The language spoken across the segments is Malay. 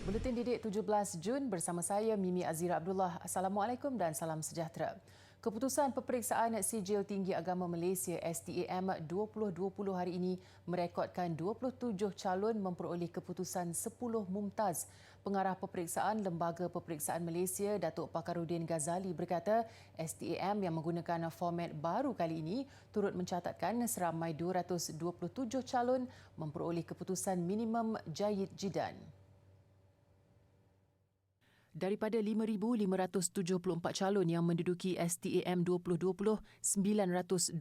Buletin Didik 17 Jun bersama saya Mimi Azira Abdullah. Assalamualaikum dan salam sejahtera. Keputusan Peperiksaan Sijil Tinggi Agama Malaysia STAM 2020 hari ini merekodkan 27 calon memperoleh keputusan 10 mumtaz. Pengarah Peperiksaan Lembaga Peperiksaan Malaysia, Datuk Pakarudin Ghazali berkata, STAM yang menggunakan format baru kali ini turut mencatatkan seramai 227 calon memperoleh keputusan minimum Jayyid Jidan. Daripada 5,574 calon yang menduduki STAM 2020, 926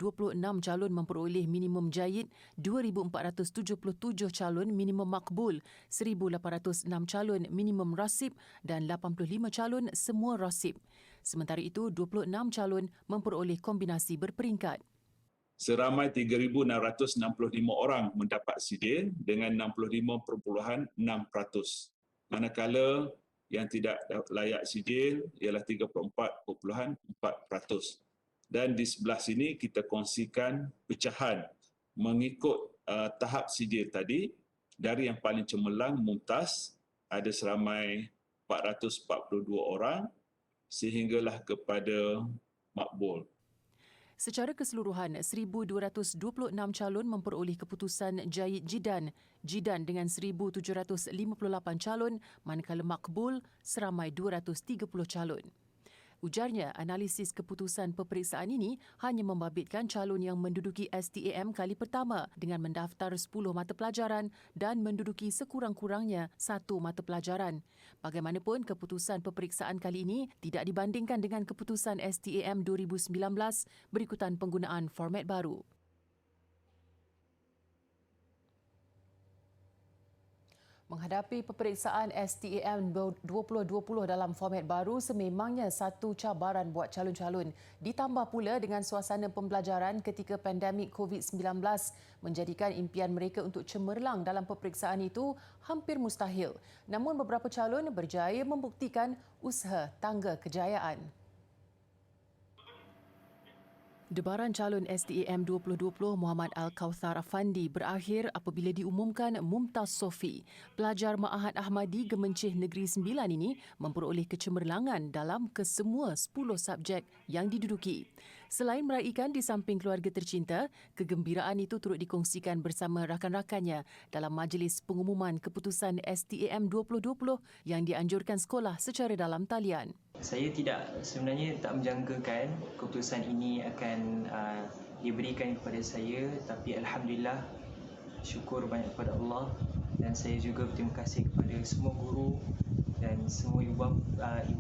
calon memperoleh minimum Jayyid, 2,477 calon minimum makbul, 1,806 calon minimum rasib dan 85 calon semua rasib. Sementara itu, 26 calon memperoleh kombinasi berperingkat. Seramai 3,665 orang mendapat sijil dengan 65.6%. Manakala yang tidak layak sijil ialah 34.4%. Dan di sebelah sini kita kongsikan pecahan mengikut tahap sijil tadi. Dari yang paling cemerlang, mumtaz, ada seramai 442 orang sehinggalah kepada makbul. Secara keseluruhan, 1,226 calon memperoleh keputusan Jayyid Jidan dengan 1,758 calon, manakala makbul seramai 230 calon. Ujarnya, analisis keputusan peperiksaan ini hanya membabitkan calon yang menduduki STAM kali pertama dengan mendaftar 10 mata pelajaran dan menduduki sekurang-kurangnya 1 mata pelajaran. Bagaimanapun, keputusan peperiksaan kali ini tidak dibandingkan dengan keputusan STAM 2019 berikutan penggunaan format baru. Menghadapi peperiksaan STAM 2020 dalam format baru sememangnya satu cabaran buat calon-calon. Ditambah pula dengan suasana pembelajaran ketika pandemik COVID-19 menjadikan impian mereka untuk cemerlang dalam peperiksaan itu hampir mustahil. Namun beberapa calon berjaya membuktikan usaha tangga kejayaan. Debaran calon STAM 2020 Muhammad Al-Kawthar Afandi berakhir apabila diumumkan Mumtaz Sofi. Pelajar Ma'had Ahmadi Gemencih Negeri Sembilan ini memperoleh kecemerlangan dalam kesemua 10 subjek yang diduduki. Selain meraihkan di samping keluarga tercinta, kegembiraan itu turut dikongsikan bersama rakan-rakannya dalam majlis pengumuman keputusan STAM 2020 yang dianjurkan sekolah secara dalam talian. Saya sebenarnya tak menjangkakan keputusan ini akan diberikan kepada saya, tapi Alhamdulillah, syukur banyak kepada Allah, dan saya juga berterima kasih kepada semua guru dan semua ibu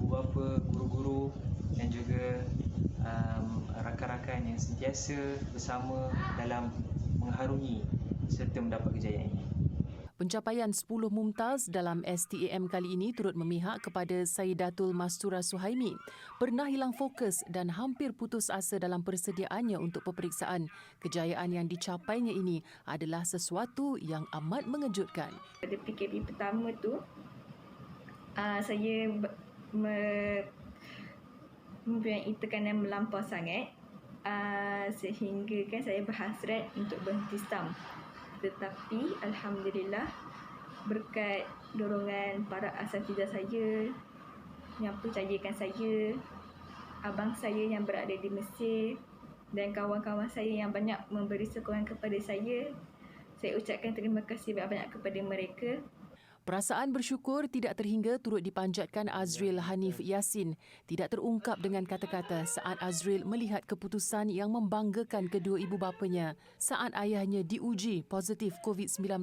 bapa, guru-guru dan juga rakan-rakan yang sentiasa bersama dalam mengharungi serta mendapat kejayaan ini. Pencapaian 10 mumtaz dalam STAM kali ini turut memihak kepada Sayyidatul Mastura Suhaimi. Pernah hilang fokus dan hampir putus asa dalam persediaannya untuk peperiksaan. Kejayaan yang dicapainya ini adalah sesuatu yang amat mengejutkan. Pada PKP pertama tu, saya mempunyai tekanan melampau sangat sehingga kan saya berhasrat untuk berhenti stam. Tetapi Alhamdulillah, berkat dorongan para asatidzah saya yang percayakan saya, abang saya yang berada di Mesir dan kawan-kawan saya yang banyak memberi sokongan kepada saya ucapkan terima kasih banyak-banyak kepada mereka. Perasaan bersyukur tidak terhingga turut dipanjatkan Azril Hanif Yassin. Tidak terungkap dengan kata-kata saat Azril melihat keputusan yang membanggakan kedua ibu bapanya saat ayahnya diuji positif COVID-19.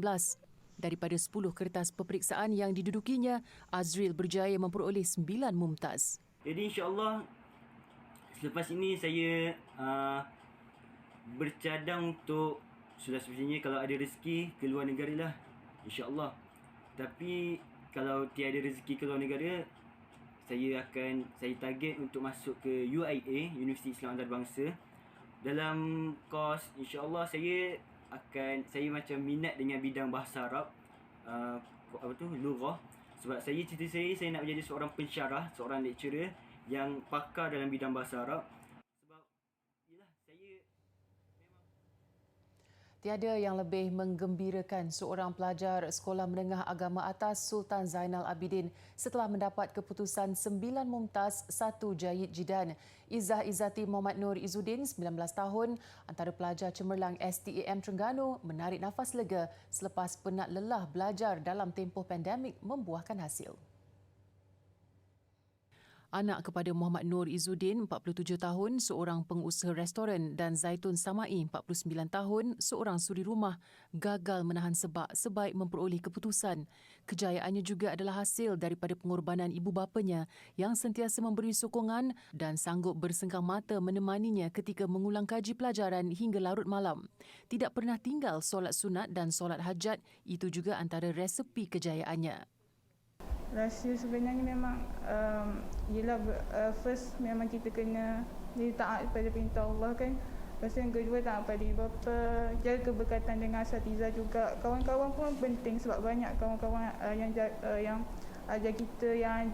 Daripada 10 kertas peperiksaan yang didudukinya, Azril berjaya memperoleh 9 mumtaz. Jadi insya-Allah selepas ini saya bercadang untuk sudah sebenarnya kalau ada rezeki ke luar negara lah, insya-Allah. Tapi kalau tiada rezeki ke luar negara, saya target untuk masuk ke UIA, Universiti Islam Antarabangsa. Dalam kos, insya-Allah saya macam minat dengan bidang bahasa Arab, lughah. Sebab cita-cita saya nak menjadi seorang pensyarah, seorang lecturer yang pakar dalam bidang bahasa Arab. Sebab yalah, saya Tiada yang lebih menggembirakan seorang pelajar Sekolah Menengah Agama Atas Sultan Zainal Abidin setelah mendapat keputusan 9 mumtaz 1 jayid jidan. Izzah Izzati Muhammad Nur Izzuddin, 19 tahun, antara pelajar cemerlang STAM Terengganu menarik nafas lega selepas penat lelah belajar dalam tempoh pandemik membuahkan hasil. Anak kepada Muhammad Nur Izzuddin, 47 tahun, seorang pengusaha restoran dan Zaitun Samai, 49 tahun, seorang suri rumah, gagal menahan sebak sebaik memperoleh keputusan. Kejayaannya juga adalah hasil daripada pengorbanan ibu bapanya yang sentiasa memberi sokongan dan sanggup bersenggang mata menemaninya ketika mengulang kaji pelajaran hingga larut malam. Tidak pernah tinggal solat sunat dan solat hajat, itu juga antara resepi kejayaannya. Rahsia sebenarnya memang first memang kita kena jadi taat pada perintah Allah kan. Lepas tu yang kedua taat pada ibu bapa, jaga keberkatan dengan asatizah juga. Kawan-kawan pun penting sebab banyak kawan-kawan yang ajar kita yang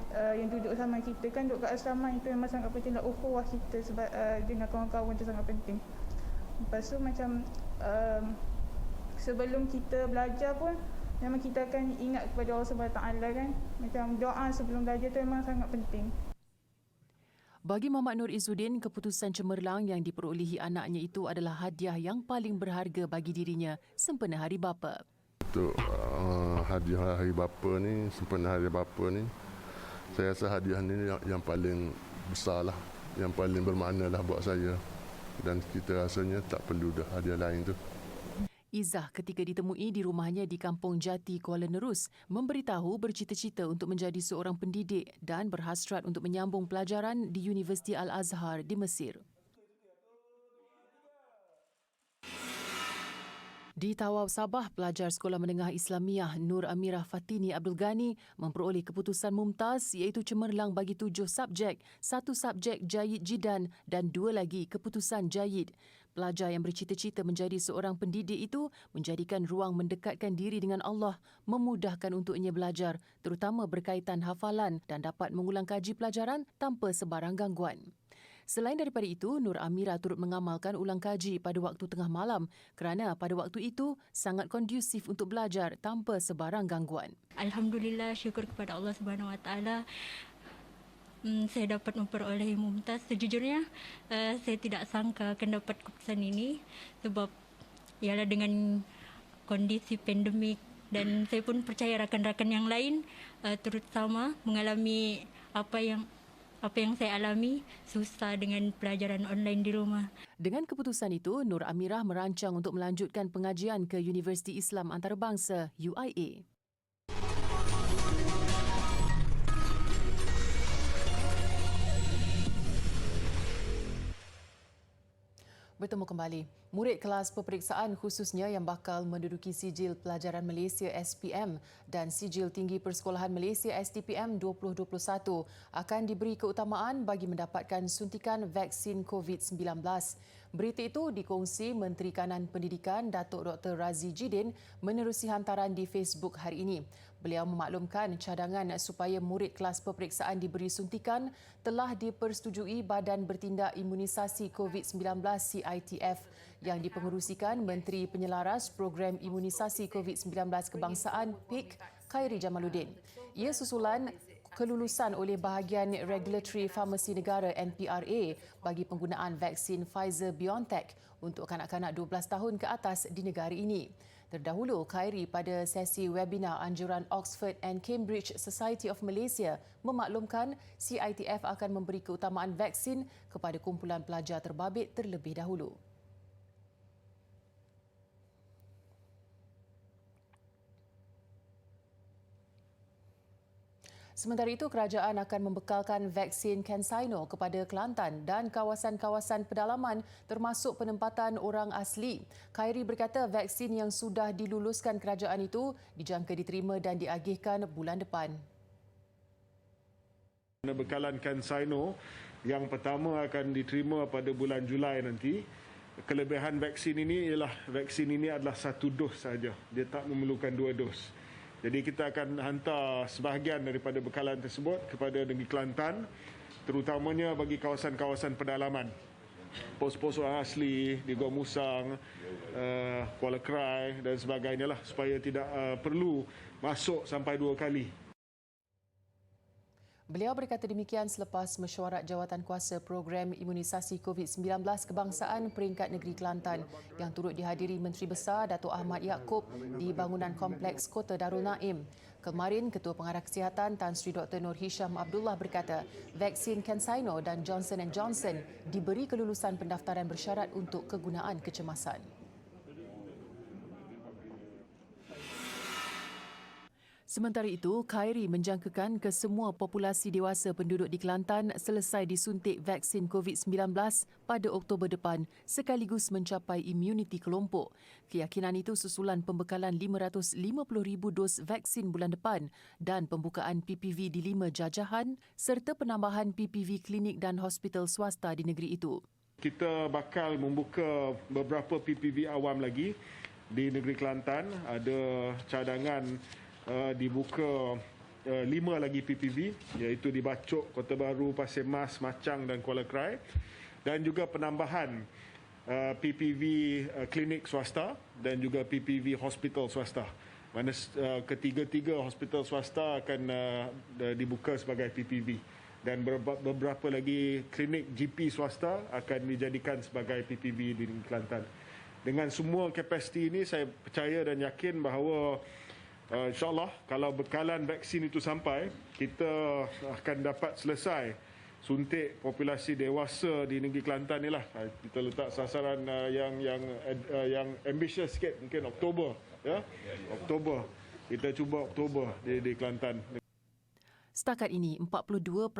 duduk sama kita kan, duduk kat asrama itu memang sangat penting lah, ukhuwah kita sebab dengan kawan-kawan itu sangat penting. Lepas tu macam sebelum kita belajar pun memang kita akan ingat kepada Allah SWT kan. Macam doa sebelum belajar tu memang sangat penting. Bagi Muhammad Nur Izzuddin, keputusan cemerlang yang diperolehi anaknya itu adalah hadiah yang paling berharga bagi dirinya sempena Hari Bapa. Untuk hadiah Hari Bapa ni, sempena Hari Bapa ni, saya rasa hadiah ni yang paling besar lah, yang paling bermakna lah buat saya. Dan kita rasanya tak perlu dah hadiah lain tu. Izzah ketika ditemui di rumahnya di Kampung Jati, Kuala Nerus, memberitahu bercita-cita untuk menjadi seorang pendidik dan berhasrat untuk menyambung pelajaran di Universiti Al-Azhar di Mesir. Di Tawau, Sabah, pelajar Sekolah Menengah Islamiah Nur Amirah Fatini Abdul Ghani memperoleh keputusan mumtaz iaitu cemerlang bagi 7 subjek, 1 subjek jayid jidan dan 2 lagi keputusan jayid. Pelajar yang bercita-cita menjadi seorang pendidik itu menjadikan ruang mendekatkan diri dengan Allah, memudahkan untuknya belajar, terutama berkaitan hafalan dan dapat mengulang kaji pelajaran tanpa sebarang gangguan. Selain daripada itu, Nur Amirah turut mengamalkan ulang kaji pada waktu tengah malam kerana pada waktu itu sangat kondusif untuk belajar tanpa sebarang gangguan. Alhamdulillah, syukur kepada Allah Subhanahu Wa Taala. Saya dapat memperoleh mumtaz. Sejujurnya, saya tidak sangka akan dapat keputusan ini sebab ialah dengan kondisi pandemik dan saya pun percaya rakan-rakan yang lain turut sama mengalami apa yang saya alami, susah dengan pelajaran online di rumah. Dengan keputusan itu, Nur Amirah merancang untuk melanjutkan pengajian ke Universiti Islam Antarabangsa UIA. Bertemu kembali. Murid kelas peperiksaan khususnya yang bakal menduduki Sijil Pelajaran Malaysia SPM dan Sijil Tinggi Persekolahan Malaysia STPM 2021 akan diberi keutamaan bagi mendapatkan suntikan vaksin COVID-19. Berita itu dikongsi Menteri Kanan Pendidikan Datuk Dr. Razi Jidin menerusi hantaran di Facebook hari ini. Beliau memaklumkan cadangan supaya murid kelas peperiksaan diberi suntikan telah dipersetujui Badan Bertindak Imunisasi COVID-19 CITF yang dipengerusikan Menteri Penyelaras Program Imunisasi COVID-19 Kebangsaan PIK Khairi Jamaluddin. Ia susulan kelulusan oleh bahagian Regulatory Farmasi Negara NPRA bagi penggunaan vaksin Pfizer-BioNTech untuk kanak-kanak 12 tahun ke atas di negara ini. Terdahulu, Khairi pada sesi webinar anjuran Oxford and Cambridge Society of Malaysia memaklumkan CITF akan memberi keutamaan vaksin kepada kumpulan pelajar terbabit terlebih dahulu. Sementara itu, kerajaan akan membekalkan vaksin CanSino kepada Kelantan dan kawasan-kawasan pedalaman termasuk penempatan orang asli. Khairi berkata vaksin yang sudah diluluskan kerajaan itu dijangka diterima dan diagihkan bulan depan. Bekalan CanSino yang pertama akan diterima pada bulan Julai nanti. Kelebihan vaksin ini ialah vaksin ini adalah 1 dos saja. Dia tak memerlukan 2 dos. Jadi kita akan hantar sebahagian daripada bekalan tersebut kepada negeri Kelantan, terutamanya bagi kawasan-kawasan pedalaman. pos-pos orang asli di Gua Musang, Kuala Krai dan sebagainya lah, supaya tidak perlu masuk sampai 2 kali. Beliau berkata demikian selepas mesyuarat jawatankuasa program imunisasi COVID-19 kebangsaan peringkat negeri Kelantan yang turut dihadiri Menteri Besar Datuk Ahmad Yaakob di bangunan Kompleks Kota Darul Naim. Kemarin, Ketua Pengarah Kesihatan Tan Sri Dr. Nur Hisham Abdullah berkata vaksin CanSino dan Johnson & Johnson diberi kelulusan pendaftaran bersyarat untuk kegunaan kecemasan. Sementara itu, Khairi menjangkakan kesemua populasi dewasa penduduk di Kelantan selesai disuntik vaksin COVID-19 pada Oktober depan sekaligus mencapai imuniti kelompok. Keyakinan itu susulan pembekalan 550,000 dos vaksin bulan depan dan pembukaan PPV di 5 jajahan serta penambahan PPV klinik dan hospital swasta di negeri itu. Kita bakal membuka beberapa PPV awam lagi di negeri Kelantan. Ada cadangan dibuka 5 lagi PPV, iaitu di Bacok, Kota Baru, Pasir Mas, Machang dan Kuala Krai, dan juga penambahan PPV klinik swasta dan juga PPV hospital swasta. Mana ketiga-tiga hospital swasta akan dibuka sebagai PPV dan beberapa lagi klinik GP swasta akan dijadikan sebagai PPV di Kelantan. Dengan semua kapasiti ini, saya percaya dan yakin bahawa InsyaAllah kalau bekalan vaksin itu sampai, kita akan dapat selesai suntik populasi dewasa di negeri Kelantan ni lah. Kita letak sasaran yang ambitious sikit, mungkin Oktober. Ya? Oktober. Kita cuba Oktober di Kelantan. Setakat ini, 42%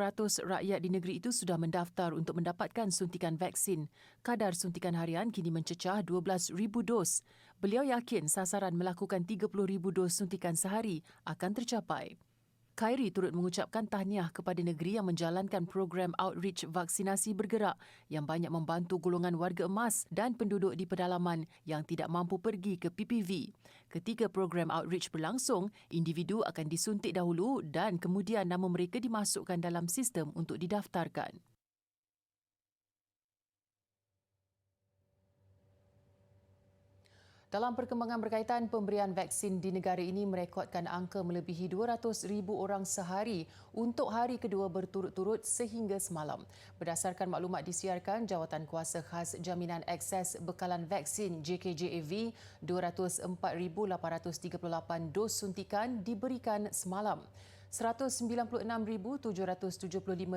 rakyat di negeri itu sudah mendaftar untuk mendapatkan suntikan vaksin. Kadar suntikan harian kini mencecah 12,000 dos. Beliau yakin sasaran melakukan 30,000 dos suntikan sehari akan tercapai. Khairi turut mengucapkan tahniah kepada negeri yang menjalankan program outreach vaksinasi bergerak yang banyak membantu golongan warga emas dan penduduk di pedalaman yang tidak mampu pergi ke PPV. Ketika program outreach berlangsung, individu akan disuntik dahulu dan kemudian nama mereka dimasukkan dalam sistem untuk didaftarkan. Dalam perkembangan berkaitan pemberian vaksin di negara ini merekodkan angka melebihi 200,000 orang sehari untuk hari kedua berturut-turut sehingga semalam. Berdasarkan maklumat disiarkan Jawatankuasa Khas Jaminan Akses Bekalan Vaksin JKJAV, 204,838 dos suntikan diberikan semalam. 196,775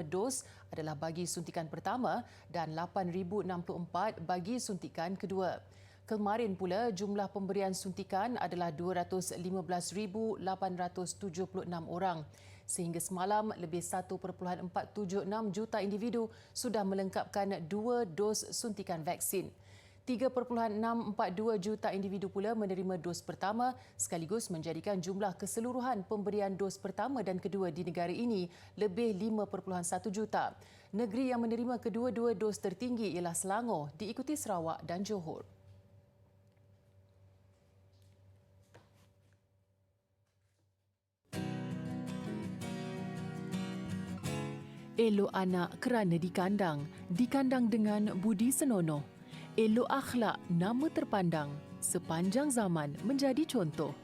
dos adalah bagi suntikan pertama dan 8,064 bagi suntikan kedua. Kemarin pula, jumlah pemberian suntikan adalah 215,876 orang. Sehingga semalam, lebih 1.476 juta individu sudah melengkapkan 2 dos suntikan vaksin. 3.642 juta individu pula menerima dos pertama sekaligus menjadikan jumlah keseluruhan pemberian dos pertama dan kedua di negara ini lebih 5.1 juta. Negeri yang menerima kedua-dua dos tertinggi ialah Selangor, diikuti Sarawak dan Johor. Elok anak kerana dikandang dengan budi senonoh. Elok akhlak nama terpandang, sepanjang zaman menjadi contoh.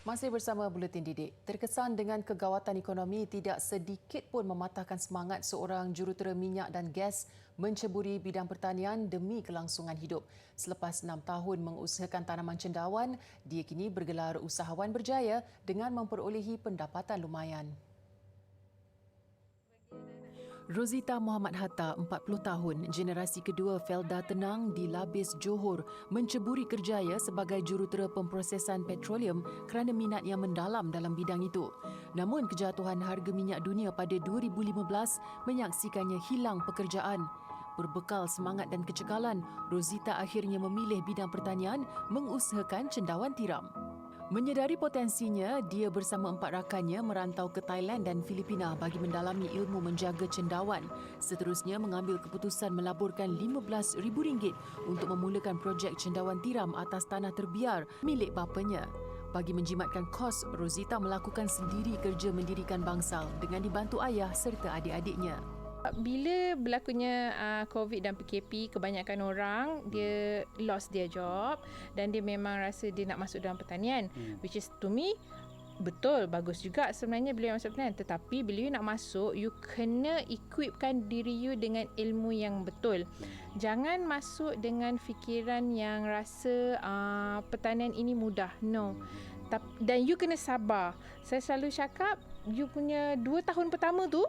Masih bersama Buletin Didik. Terkesan dengan kegawatan ekonomi, tidak sedikit pun mematahkan semangat seorang jurutera minyak dan gas menceburi bidang pertanian demi kelangsungan hidup. Selepas 6 tahun mengusahakan tanaman cendawan, dia kini bergelar usahawan berjaya dengan memperolehi pendapatan lumayan. Rosita Muhammad Hatta, 40 tahun, generasi kedua Felda Tenang di Labis, Johor, menceburi kerjaya sebagai jurutera pemprosesan petroleum kerana minat yang mendalam dalam bidang itu. Namun kejatuhan harga minyak dunia pada 2015 menyaksikannya hilang pekerjaan. Berbekal semangat dan kecekalan, Rosita akhirnya memilih bidang pertanian mengusahakan cendawan tiram. Menyedari potensinya, dia bersama 4 rakannya merantau ke Thailand dan Filipina bagi mendalami ilmu menjaga cendawan. Seterusnya mengambil keputusan melaburkan RM15,000 untuk memulakan projek cendawan tiram atas tanah terbiar milik bapanya. Bagi menjimatkan kos, Rosita melakukan sendiri kerja mendirikan bangsal dengan dibantu ayah serta adik-adiknya. Bila berlakunya COVID dan PKP, kebanyakan orang dia lost their job dan dia memang rasa dia nak masuk dalam pertanian. Which is to me, betul, bagus juga sebenarnya bila you masuk pertanian. Tetapi bila you nak masuk, you kena equipkan diri you dengan ilmu yang betul. Jangan masuk dengan fikiran yang rasa pertanian ini mudah. No. Dan you kena sabar. Saya selalu cakap, you punya 2 tahun pertama tu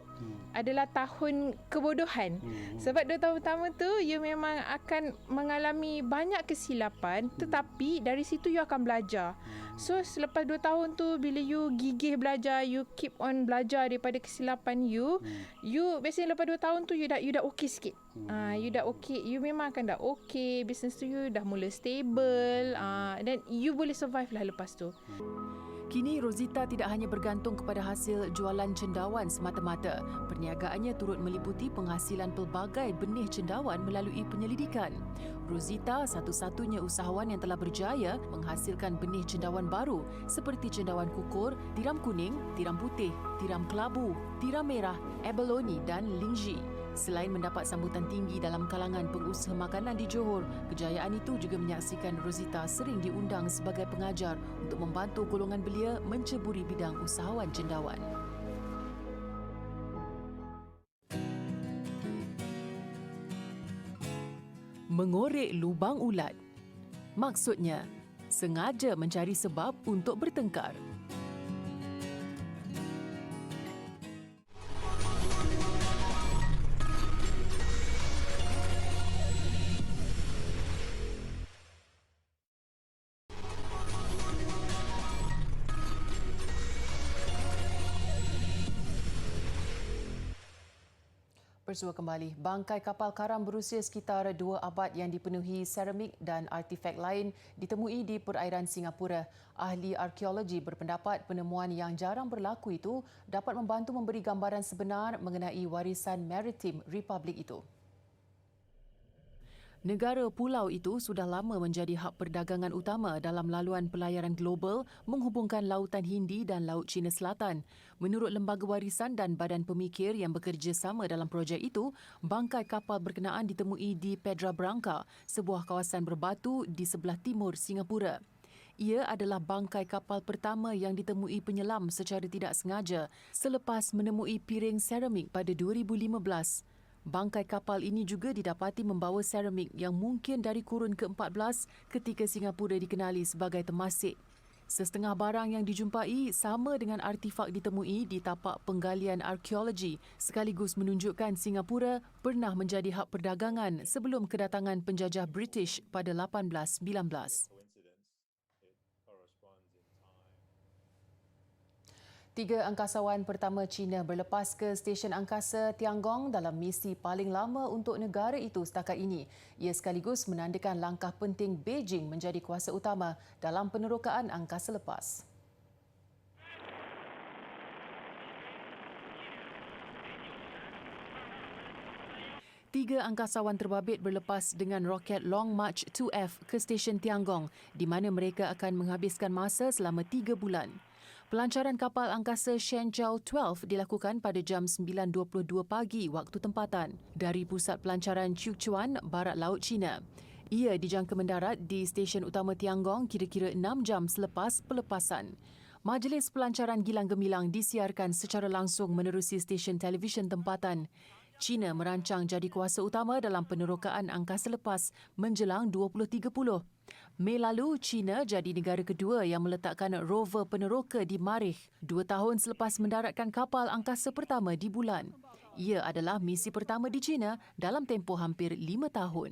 adalah tahun kebodohan. Sebab 2 tahun pertama tu you memang akan mengalami banyak kesilapan, tetapi dari situ you akan belajar. So selepas 2 tahun tu, bila you gigih belajar, you keep on belajar daripada kesilapan you biasanya lepas 2 tahun tu you dah okey sikit. You dah okey, you memang akan dah okey, business tu you dah mula stable, dan you boleh survive lah lepas tu. Kini Rosita tidak hanya bergantung kepada hasil jualan cendawan semata-mata. Perniagaannya turut meliputi penghasilan pelbagai benih cendawan melalui penyelidikan. Rosita satu-satunya usahawan yang telah berjaya menghasilkan benih cendawan baru seperti cendawan kukur, tiram kuning, tiram putih, tiram kelabu, tiram merah, abalone dan lingji. Selain mendapat sambutan tinggi dalam kalangan pengusaha makanan di Johor, kejayaan itu juga menyaksikan Rosita sering diundang sebagai pengajar untuk membantu golongan belia menceburi bidang usahawan cendawan. Mengorek lubang ulat. Maksudnya, sengaja mencari sebab untuk bertengkar. Bersua kembali, bangkai kapal karam berusia sekitar 2 abad yang dipenuhi seramik dan artifak lain ditemui di perairan Singapura. Ahli arkeologi berpendapat penemuan yang jarang berlaku itu dapat membantu memberi gambaran sebenar mengenai warisan maritim Republik itu. Negara pulau itu sudah lama menjadi hub perdagangan utama dalam laluan pelayaran global menghubungkan Lautan Hindi dan Laut Cina Selatan. Menurut Lembaga Warisan dan Badan Pemikir yang bekerjasama dalam projek itu, bangkai kapal berkenaan ditemui di Pedra Branca, sebuah kawasan berbatu di sebelah timur Singapura. Ia adalah bangkai kapal pertama yang ditemui penyelam secara tidak sengaja selepas menemui piring seramik pada 2015. Bangkai kapal ini juga didapati membawa seramik yang mungkin dari kurun ke-14 ketika Singapura dikenali sebagai Temasek. Setengah barang yang dijumpai sama dengan artifak ditemui di tapak penggalian arkeologi sekaligus menunjukkan Singapura pernah menjadi hub perdagangan sebelum kedatangan penjajah British pada 1819. 3 angkasawan pertama China berlepas ke stesen angkasa Tiangong dalam misi paling lama untuk negara itu setakat ini. Ia sekaligus menandakan langkah penting Beijing menjadi kuasa utama dalam penerokaan angkasa lepas. Tiga angkasawan terbabit berlepas dengan roket Long March 2F ke stesen Tiangong di mana mereka akan menghabiskan masa selama 3 bulan. Pelancaran kapal angkasa Shenzhou 12 dilakukan pada jam 9.22 pagi waktu tempatan dari pusat pelancaran Sichuan, barat laut China. Ia dijangka mendarat di stesen utama Tiangong kira-kira 6 jam selepas pelepasan. Majlis pelancaran gilang gemilang disiarkan secara langsung menerusi stesen televisyen tempatan. China merancang jadi kuasa utama dalam penerokaan angkasa lepas menjelang 2030. Mei lalu, China jadi negara kedua yang meletakkan rover peneroka di Marikh 2 tahun selepas mendaratkan kapal angkasa pertama di bulan. Ia adalah misi pertama di China dalam tempoh hampir 5 tahun.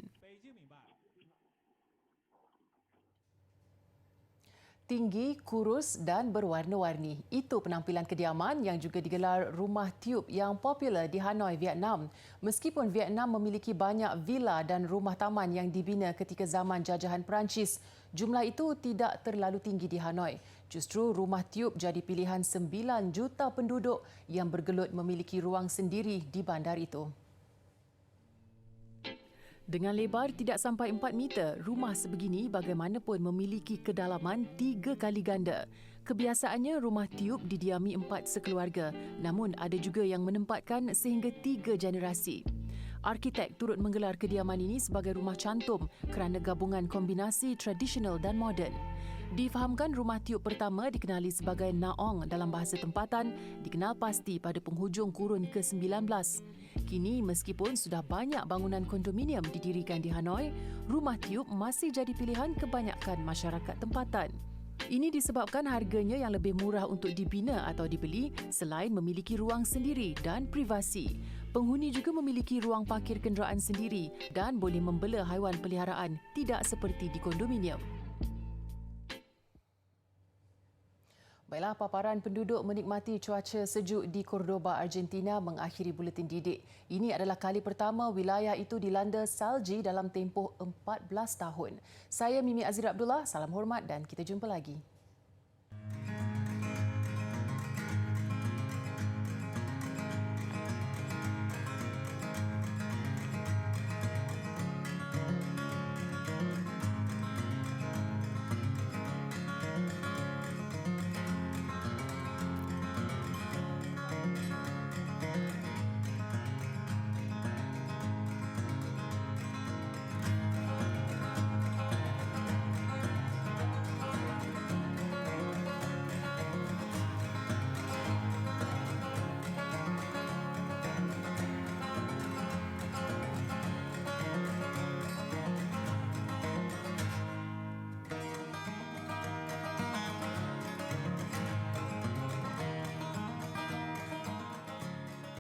Tinggi, kurus dan berwarna-warni. Itu penampilan kediaman yang juga digelar rumah tiup yang popular di Hanoi, Vietnam. Meskipun Vietnam memiliki banyak villa dan rumah taman yang dibina ketika zaman jajahan Perancis, jumlah itu tidak terlalu tinggi di Hanoi. Justru rumah tiup jadi pilihan 9 juta penduduk yang bergelut memiliki ruang sendiri di bandar itu. Dengan lebar tidak sampai 4 meter, rumah sebegini bagaimanapun memiliki kedalaman 3 kali ganda. Kebiasaannya rumah tiup didiami 4 sekeluarga, namun ada juga yang menempatkan sehingga 3 generasi. Arkitek turut menggelar kediaman ini sebagai rumah cantum kerana gabungan kombinasi tradisional dan moden. Difahamkan rumah tiup pertama dikenali sebagai Naong dalam bahasa tempatan, dikenal pasti pada penghujung kurun ke-19. Kini meskipun sudah banyak bangunan kondominium didirikan di Hanoi, rumah tiup masih jadi pilihan kebanyakan masyarakat tempatan. Ini disebabkan harganya yang lebih murah untuk dibina atau dibeli selain memiliki ruang sendiri dan privasi. Penghuni juga memiliki ruang parkir kenderaan sendiri dan boleh membela haiwan peliharaan, tidak seperti di kondominium. Baiklah, paparan penduduk menikmati cuaca sejuk di Cordoba, Argentina mengakhiri buletin didik. Ini adalah kali pertama wilayah itu dilanda salji dalam tempoh 14 tahun. Saya Mimi Azira Abdullah, salam hormat dan kita jumpa lagi.